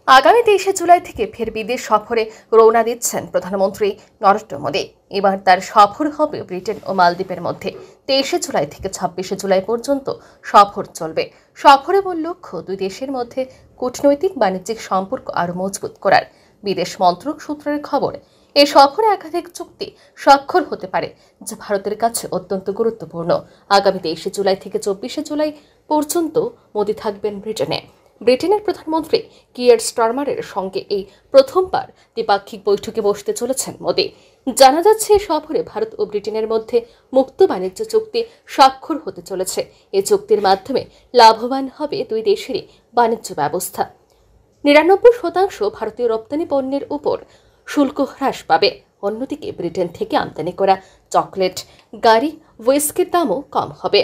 আগামী 23 জুলাই থেকে ফের বিদেশ সফরে রওনা দিচ্ছেন প্রধানমন্ত্রী নরেন্দ্র মোদী। এবার তার সফর হবে ব্রিটেন ও মালদ্বীপের মধ্যে। 23 জুলাই থেকে 26 জুলাই পর্যন্ত সফর চলবে। সফরে মূল লক্ষ্য দুই দেশের মধ্যে কূটনৈতিক বাণিজ্যিক সম্পর্ক আরও মজবুত করার। বিদেশ মন্ত্রক সূত্রের খবর, এই সফরে একাধিক চুক্তি স্বাক্ষর হতে পারে, যা ভারতের কাছে অত্যন্ত গুরুত্বপূর্ণ। আগামী 23 জুলাই থেকে 24 জুলাই পর্যন্ত মোদী থাকবেন ব্রিটেনে। ব্রিটেনের প্রধানমন্ত্রী কিয়ার স্টারমারের সঙ্গে এই প্রথমবার দ্বিপাক্ষিক বৈঠকে বসতে চলেছেন মোদী। জানা যাচ্ছে, এই সফরে ভারত ও ব্রিটেনের মধ্যে মুক্ত বাণিজ্য চুক্তি স্বাক্ষর হতে চলেছে। এই চুক্তির মাধ্যমে লাভবান হবে দুই দেশেরই বাণিজ্য ব্যবস্থা। 99% ভারতীয় রপ্তানি পণ্যের উপর শুল্ক হ্রাস পাবে। অন্যদিকে ব্রিটেন থেকে আমদানি করা চকলেট, গাড়ি, হুইস্কির দামও কম হবে।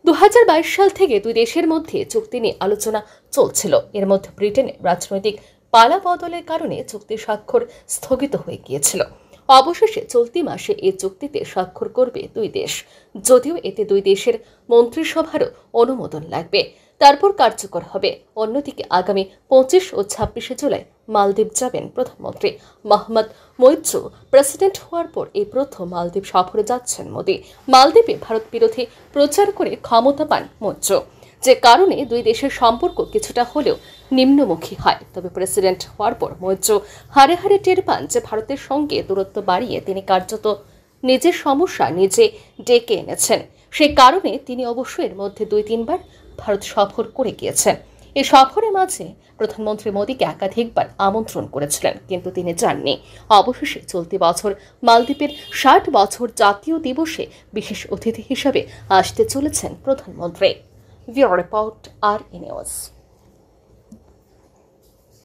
2022 সাল থেকে দুই দেশের মধ্যে চুক্তি নিয়ে আলোচনা চলছিল। এর মধ্যে ব্রিটেনে রাজনৈতিক পালা বদলের কারণে চুক্তি স্বাক্ষর স্থগিত হয়ে গিয়েছিল। অবশেষে চলতি মাসে এই চুক্তিতে স্বাক্ষর করবে দুই দেশ, যদিও এতে দুই দেশের মন্ত্রিসভারও অনুমোদন লাগবে, তারপর কার্যকর হবে। অন্যদিকে আগামী 25 ও 26 জুলাই মালদ্বীপ যাবেন প্রধানমন্ত্রী মোহাম্মদ মইৎজু। প্রেসিডেন্ট হওয়ার পর এই প্রথম মালদ্বীপ সফরে যাচ্ছেন মোদী। মালদ্বীপে ভারত বিরোধী প্রচার করে ক্ষমতা পান মইৎজু, যে কারণে দুই দেশের সম্পর্ক কিছুটা হলেও নিম্নমুখী হয়। তবে প্রেসিডেন্ট হওয়ার পর মইৎজু হারে হারে টের পান যে ভারতের সঙ্গে দূরত্ব বাড়িয়ে তিনি কার্যত নিজের সমস্যা নিজে ডেকে এনেছেন। সেই কারণে তিনি অবশ্য এর মধ্যে 2-3 বার ভারত সফর করে গিয়েছেন। এই সফরের মাঝে প্রধানমন্ত্রী মোদীকে একাধিকবার আমন্ত্রণ করেছিলেন, কিন্তু তিনি যাননি। অবশেষে চলতি বছর মালদ্বীপের 60 বছর জাতীয় দিবসে বিশেষ অতিথি হিসেবে আসতে চলেছেন প্রধানমন্ত্রী। ব্যুরো রিপোর্ট, আর নিউজ।